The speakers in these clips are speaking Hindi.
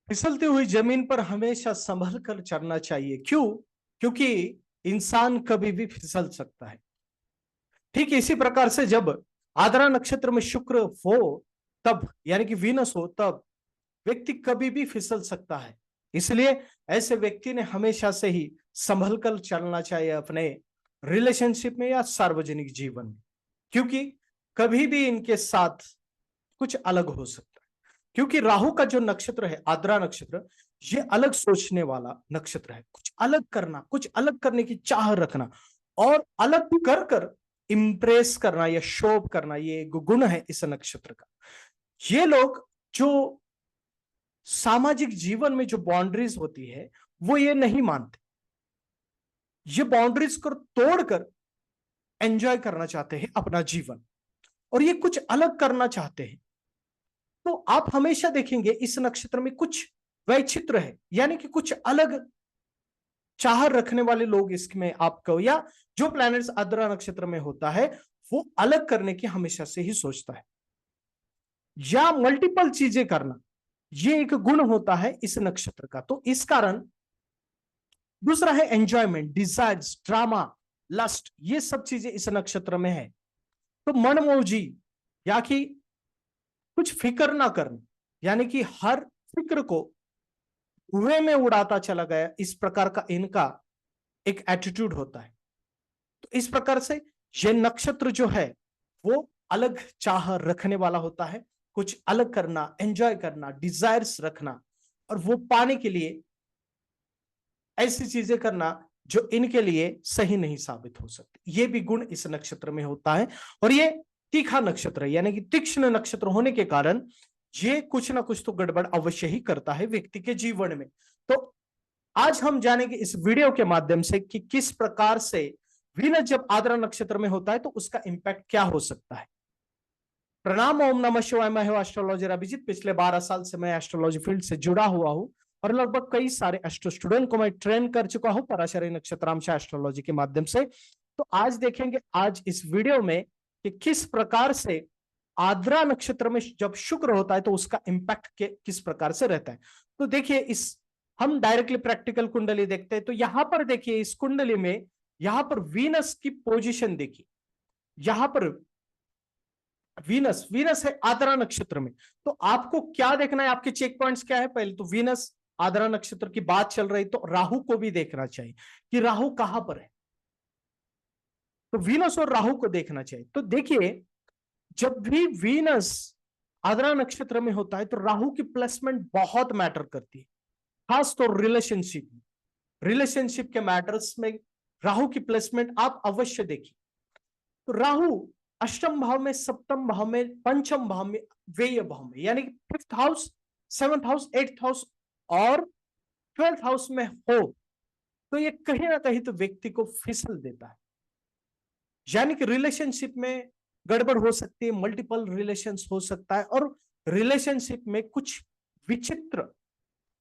फिसलती हुई जमीन पर हमेशा संभल कर चलना चाहिए। क्यों? क्योंकि इंसान कभी भी फिसल सकता है। ठीक इसी प्रकार से जब आद्रा नक्षत्र में शुक्र हो तब, यानी कि वीनस हो तब, व्यक्ति कभी भी फिसल सकता है। इसलिए ऐसे व्यक्ति ने हमेशा से ही संभल कर चलना चाहिए अपने रिलेशनशिप में या सार्वजनिक जीवन में, क्योंकि कभी भी इनके साथ कुछ अलग हो सकता है। क्योंकि राहु का जो नक्षत्र है आद्रा नक्षत्र, ये अलग सोचने वाला नक्षत्र है। कुछ अलग करना, कुछ अलग करने की चाह रखना और अलग कर कर इम्प्रेस करना या शो करना, ये एक गुण है इस नक्षत्र का। ये लोग जो सामाजिक जीवन में जो बाउंड्रीज होती है वो ये नहीं मानते। ये बाउंड्रीज को तोड़कर एंजॉय करना चाहते हैं अपना जीवन, और ये कुछ अलग करना चाहते हैं। तो आप हमेशा देखेंगे इस नक्षत्र में कुछ वैचित्र है, यानी कि कुछ अलग चाह रखने वाले लोग इसमें आपको, या जो प्लैनेट्स आद्रा नक्षत्र में होता है वो अलग करने की हमेशा से ही सोचता है, या मल्टीपल चीजें करना, ये एक गुण होता है इस नक्षत्र का। तो इस कारण दूसरा है एंजॉयमेंट, डिजायर्स, ड्रामा, लस्ट, ये सब चीजें इस नक्षत्र में है। तो मनमौजी, या कि कुछ फिक्र ना करना, यानी कि हर फिक्र को कुएं में उड़ाता चला गया, इस प्रकार का इनका एक एटीट्यूड होता है। तो इस प्रकार से यह नक्षत्र जो है वो अलग चाह रखने वाला होता है, कुछ अलग करना, एंजॉय करना, डिजायर्स रखना, और वो पाने के लिए ऐसी चीजें करना जो इनके लिए सही नहीं साबित हो सकती। ये भी गुण इस नक्षत्र में होता है। और ये तीखा नक्षत्र है, यानी कि तीक्ष्ण नक्षत्र होने के कारण ये कुछ ना कुछ तो गड़बड़ अवश्य ही करता है व्यक्ति के जीवन में। तो आज हम जानेंगे इस वीडियो के माध्यम से कि किस प्रकार से वीनस जब आद्रा नक्षत्र में होता है तो उसका इंपैक्ट क्या हो सकता है। प्रणाम, ओम नमः शिवाय। मैं हूं एस्ट्रोलॉजर अभिजीत। पिछले 12 साल से मैं एस्ट्रोलॉजी फील्ड से जुड़ा हुआ हूं और लगभग कई सारे एस्ट्रो स्टूडेंट को मैं ट्रेन कर चुका हूं पराशरी नक्षत्रांश एस्ट्रोलॉजी के माध्यम से। तो आज देखेंगे आज इस वीडियो में कि किस प्रकार से आद्रा नक्षत्र में जब शुक्र होता है तो उसका इंपैक्ट किस प्रकार से रहता है। तो देखिए, इस हम डायरेक्टली प्रैक्टिकल कुंडली देखते हैं। तो यहां पर देखिए, इस कुंडली में यहां पर वीनस की पोजीशन देखिए। यहां पर वीनस वीनस है आद्रा नक्षत्र में। तो आपको क्या देखना है, आपके चेक पॉइंट्स क्या है? पहले तो वीनस आद्रा नक्षत्र की बात चल रही, तो राहु को भी देखना चाहिए कि राहु कहां पर है। तो वीनस और राहु को देखना चाहिए। तो देखिए, जब भी वीनस आद्रा नक्षत्र में होता है तो राहु की प्लेसमेंट बहुत मैटर करती है, खास तो रिलेशनशिप के मैटर्स में राहु की प्लेसमेंट आप अवश्य देखिए। तो राहु अष्टम भाव में, सप्तम भाव में, पंचम भाव में, व्यय भाव में, यानी कि 5th house, 7th house, 8th house और 12th हाउस में हो तो ये कहीं ना कहीं तो व्यक्ति को फिसल देता है। यानी कि रिलेशनशिप में गड़बड़ हो सकती है, मल्टीपल रिलेशंस हो सकता है, और रिलेशनशिप में कुछ विचित्र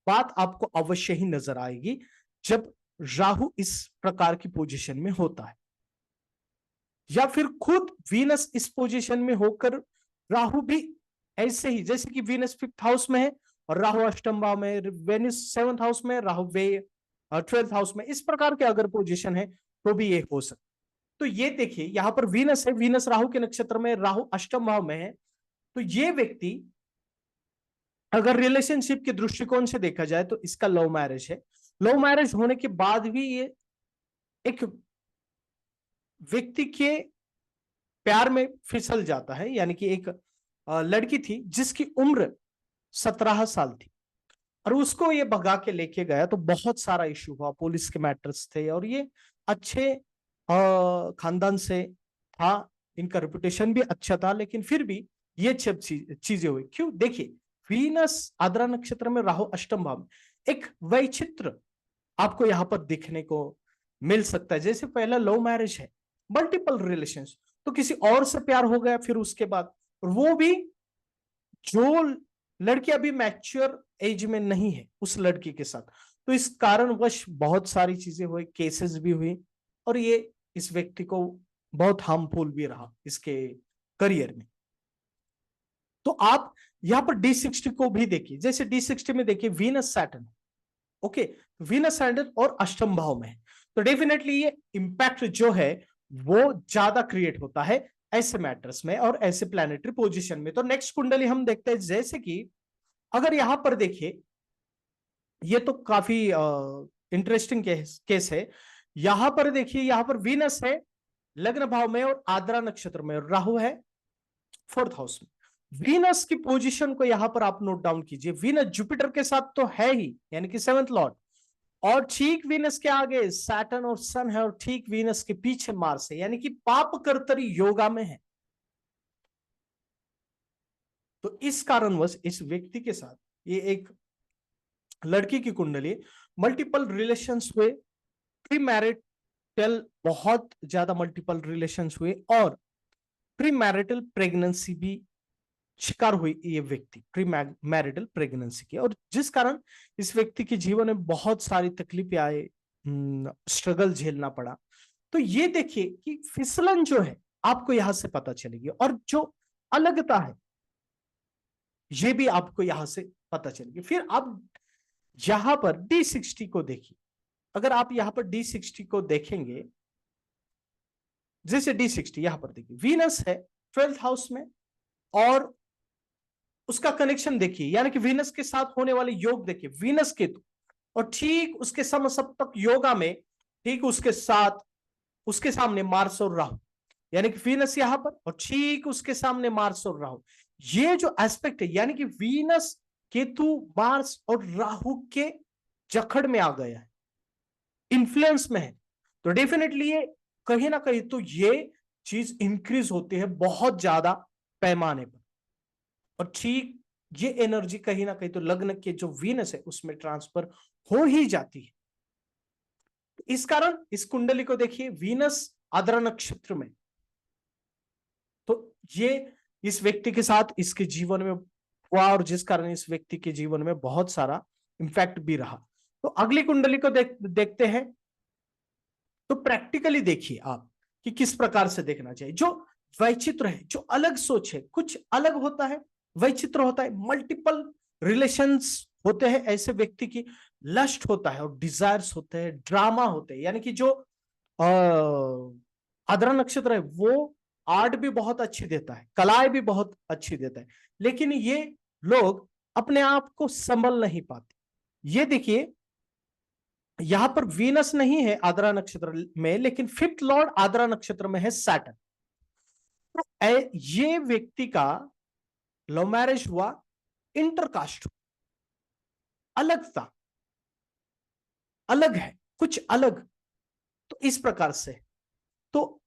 बात आपको अवश्य ही नजर आएगी जब राहु इस प्रकार की पोजीशन में होता है। या फिर खुद वीनस इस पोजीशन में होकर राहु भी ऐसे ही, जैसे कि वीनस 5th हाउस में है और राहु अष्टम भाव में, वेनिस 7th हाउस में, राहु वे 12th हाउस में, इस प्रकार के अगर पोजीशन है तो भी ये हो सकता है। तो ये देखिए, यहां पर वीनस है, वीनस राहु के नक्षत्र में, राहु अष्टम भाव में है। तो ये व्यक्ति अगर रिलेशनशिप के दृष्टिकोण से देखा जाए तो इसका लव मैरिज है। लव मैरिज होने के बाद भी ये एक व्यक्ति के प्यार में फिसल जाता है। यानी कि एक लड़की थी जिसकी उम्र 17 साल थी और उसको ये भगा के लेके गया, तो बहुत सारा इश्यू हुआ, पुलिस के मैटर्स थे, और ये अच्छे खानदान से था, इनका रेपुटेशन भी अच्छा था, लेकिन फिर भी ये सब चीजें हुई। क्यों? देखिए, वीनस आद्रा नक्षत्र में, राहु अष्टम भाव में, एक वैचित्र आपको यहां पर दिखने को मिल सकता है। जैसे पहला लव मैरिज है, मल्टीपल रिलेशंस, तो किसी और से प्यार हो गया फिर उसके बाद, और वो भी जो लड़की अभी मैच्योर एज में नहीं है उस लड़की के साथ। तो इस कारणवश बहुत सारी चीजें हुई, केसेस भी हुई, और ये इस व्यक्ति को बहुत हार्मफुल भी रहा इसके करियर में। तो आप यहां पर D60 को भी देखिए, जैसे D60 में देखिए Venus Saturn, okay, Venus Saturn और अष्टम भाव में है, तो डेफिनेटली ये इंपैक्ट जो है वो ज्यादा क्रिएट होता है ऐसे मैटर्स में और ऐसे प्लैनेटरी पोजीशन में। तो नेक्स्ट कुंडली हम देखते हैं, जैसे कि अगर यहां पर देखिए, ये तो काफी इंटरेस्टिंग केस है। यहां पर देखिए, यहां पर वीनस है लग्न भाव में और आद्रा नक्षत्र में, और राहु है फोर्थ हाउस में। वीनस की पोजीशन को यहां पर आप नोट डाउन कीजिए, वीनस जुपिटर के साथ तो है ही, यानी कि सेवंथ लॉर्ड, और ठीक वीनस के आगे सैटर्न और सन है, और ठीक वीनस के पीछे मार्स है, यानी कि पाप कर्तरी योगा में है। तो इस कारणवश इस व्यक्ति के साथ, ये एक लड़की की कुंडली, मल्टीपल रिलेशंस हुए, प्री मैरिटल बहुत ज्यादा मल्टीपल रिलेशंस हुए, और प्री मैरिटल प्रेगनेंसी भी शिकार हुई ये व्यक्ति, प्री मैरिटल प्रेगनेंसी की, और जिस कारण इस व्यक्ति के जीवन में बहुत सारी तकलीफें आए, स्ट्रगल झेलना पड़ा। तो ये देखिए कि फिसलन जो है आपको यहां से पता चलेगी, और जो अलगता है ये भी आपको यहां से पता चलेगी। फिर आप यहां पर D60 को देखिए, अगर आप यहां पर D60 को देखेंगे, जैसे D60 यहां पर देखिए, वीनस है 12th हाउस में, और उसका कनेक्शन देखिए, यानी कि वीनस के साथ होने वाले योग देखिए, वीनस केतु, और ठीक उसके समसप्तक योगा में, ठीक उसके साथ उसके सामने मार्स और राहु, यानी कि वीनस यहां पर और ठीक उसके सामने मार्स और राहु। ये जो एस्पेक्ट है, यानी कि वीनस केतु मार्स और राहु के जखड़ में आ गया है, इन्फ्लुएंस में है, तो डेफिनेटली ये कहीं ना कहीं तो ये चीज इंक्रीज होती है बहुत ज्यादा पैमाने पर, और ठीक ये एनर्जी कहीं ना कहीं तो लग्न के जो वीनस है उसमें ट्रांसफर हो ही जाती है। इस कारण इस कुंडली को देखिए, वीनस आद्रा नक्षत्र में, तो ये इस व्यक्ति के साथ इसके जीवन में हुआ, और जिस कारण इस व्यक्ति के जीवन में बहुत सारा इंपैक्ट भी रहा। तो अगली कुंडली को देखते हैं। तो प्रैक्टिकली देखिए आप कि किस प्रकार से देखना चाहिए। जो वैचित्र है, जो अलग सोच है, कुछ अलग होता है, वैचित्र होता है, मल्टीपल रिलेशंस होते हैं ऐसे व्यक्ति की, लस्ट होता है और डिजायर्स होते हैं, ड्रामा होते हैं, यानी कि जो आद्रा नक्षत्र है वो आर्ट भी बहुत अच्छी देता है, कलाएं भी बहुत अच्छी देता है, लेकिन ये लोग अपने आप को संभल नहीं पाते। ये देखिए, यहां पर वीनस नहीं है आद्रा नक्षत्र में, लेकिन फिफ्थ लॉर्ड आद्रा नक्षत्र में है सैटर्न। तो ये व्यक्ति का लव मैरिज हुआ, इंटरकास्ट, अलग था, अलग है, कुछ अलग। तो इस प्रकार से, तो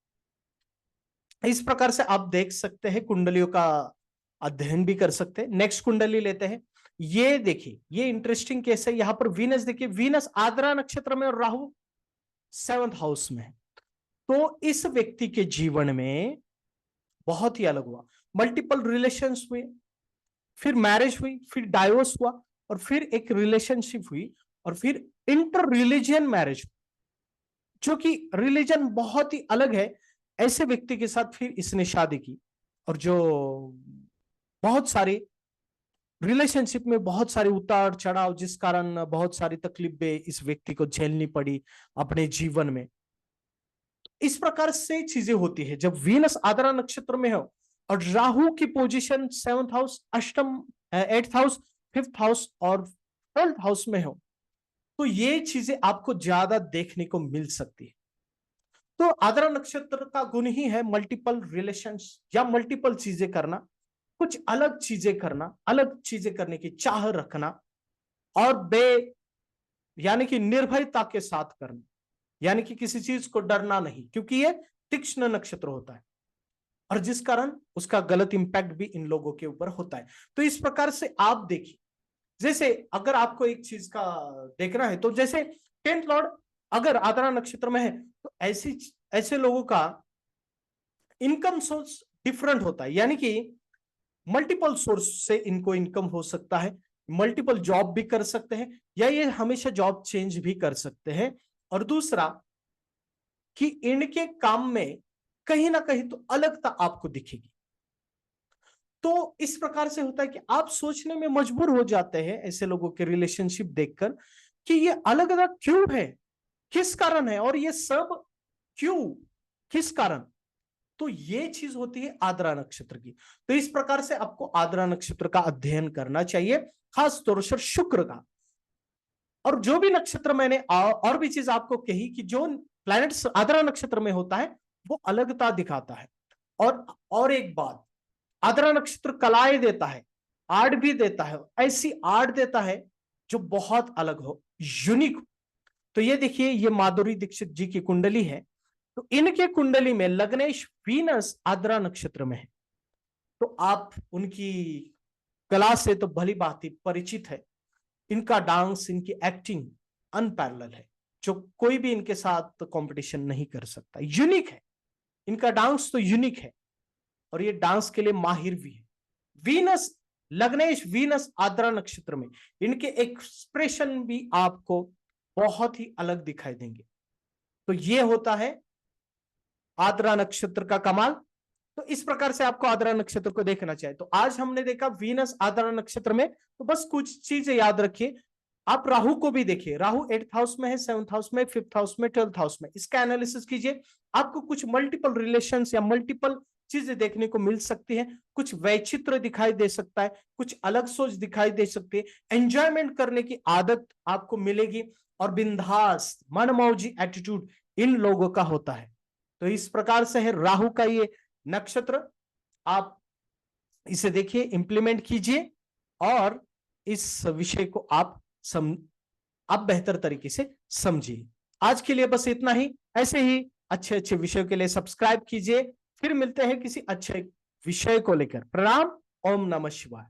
इस प्रकार से आप देख सकते हैं, कुंडलियों का अध्ययन भी कर सकते हैं। नेक्स्ट कुंडली लेते हैं। ये देखिए, ये इंटरेस्टिंग केस है। यहां पर वीनस देखिए, वीनस आद्रा नक्षत्र में और राहु सेवंथ हाउस में है। तो इस व्यक्ति के जीवन में बहुत ही अलग हुआ, मल्टीपल रिलेशंस हुए, फिर मैरिज हुई, फिर डाइवोर्स हुआ, और फिर एक रिलेशनशिप हुई, और फिर इंटर रिलीजियन मैरिज, जो कि रिलीजन बहुत ही अलग है ऐसे व्यक्ति के साथ फिर इसने शादी की, और जो बहुत सारी रिलेशनशिप में बहुत सारे उतार चढ़ाव, जिस कारण बहुत सारी तकलीफें इस व्यक्ति को झेलनी पड़ी अपने जीवन में। इस प्रकार से चीजें होती है जब वीनस आद्रा नक्षत्र में हो, और राहु की पोजीशन सेवंथ हाउस, अष्टम, एट्थ हाउस, फिफ्थ हाउस और ट्वेल्थ हाउस में हो, तो ये चीजें आपको ज्यादा देखने को मिल सकती है। तो आद्रा नक्षत्र का गुण ही है मल्टीपल रिलेशंस या मल्टीपल चीजें करना, कुछ अलग चीजें करना, अलग चीजें करने की चाह रखना, और यानी कि निर्भयता के साथ करना, यानी कि किसी चीज को डरना नहीं, क्योंकि ये तीक्ष्ण नक्षत्र होता है, और जिस कारण उसका गलत इंपैक्ट भी इन लोगों के ऊपर होता है। तो इस प्रकार से आप देखिए, जैसे अगर आपको एक चीज का देखना है, तो जैसे टेंथ लॉर्ड अगर आद्रा नक्षत्र में है, तो ऐसे लोगों का इनकम सोर्स डिफरेंट होता है, यानी कि मल्टीपल सोर्स से इनको इनकम हो सकता है, मल्टीपल जॉब भी कर सकते हैं, या ये हमेशा जॉब चेंज भी कर सकते हैं। और दूसरा कि इनके काम में कहीं ना कहीं तो अलगता आपको दिखेगी। तो इस प्रकार से होता है कि आप सोचने में मजबूर हो जाते हैं ऐसे लोगों के रिलेशनशिप देखकर कि ये अलग अलग क्यों है, किस कारण है, और ये सब क्यों, किस कारण। तो ये चीज होती है आद्रा नक्षत्र की। तो इस प्रकार से आपको आद्रा नक्षत्र का अध्ययन करना चाहिए, खास तौर से शुक्र का। और जो भी नक्षत्र मैंने और भी चीज आपको कही कि जो प्लैनेट्स आद्रा नक्षत्र में होता है वो अलगता दिखाता है। और एक बात, आद्रा नक्षत्र कलाएं देता है, आर्ट भी देता है, ऐसी आर्ट देता है जो बहुत अलग हो, यूनिक हो। तो ये देखिए, ये माधुरी दीक्षित जी की कुंडली है। तो इनके कुंडली में लग्नेश वीनस आद्रा नक्षत्र में है। तो आप उनकी कला से तो भली भांति परिचित है। इनका डांस, इनकी एक्टिंग अनपैरेलल है, जो कोई भी इनके साथ कंपटीशन नहीं कर सकता, यूनिक है। इनका डांस तो यूनिक है और ये डांस के लिए माहिर भी है। वीनस, लग्नेश वीनस आद्रा नक्षत्र में इनके एक्सप्रेशन भी आपको बहुत ही अलग दिखाई देंगे। तो ये होता है आद्रा नक्षत्र का कमाल। तो इस प्रकार से आपको आद्रा नक्षत्र को देखना चाहिए। तो आज हमने देखा वीनस आद्रा नक्षत्र में। तो बस कुछ चीजें याद रखिए। आप राहु को भी देखिए, राहु 8th हाउस में है, 7th हाउस में, 5th हाउस में, 12th हाउस में। इसका एनालिसिस कीजिए, आपको कुछ मल्टीपल रिलेशंस या मल्टीपल चीजें देखने को मिल सकती है। कुछ वैचित्र दिखाई दे सकता है, कुछ अलग सोच दिखाई दे सकती है, एंजॉयमेंट करने की आदत आपको मिलेगी, और बिंदास मनमौजी एटीट्यूड इन लोगों का होता है। तो इस प्रकार से है राहु का ये नक्षत्र। आप इसे देखिए, इंप्लीमेंट कीजिए, और इस विषय को आप बेहतर तरीके से समझिए। आज के लिए बस इतना ही। ऐसे ही अच्छे अच्छे विषयों के लिए सब्सक्राइब कीजिए। फिर मिलते हैं किसी अच्छे विषय को लेकर। प्रणाम। ओम नमः शिवाय।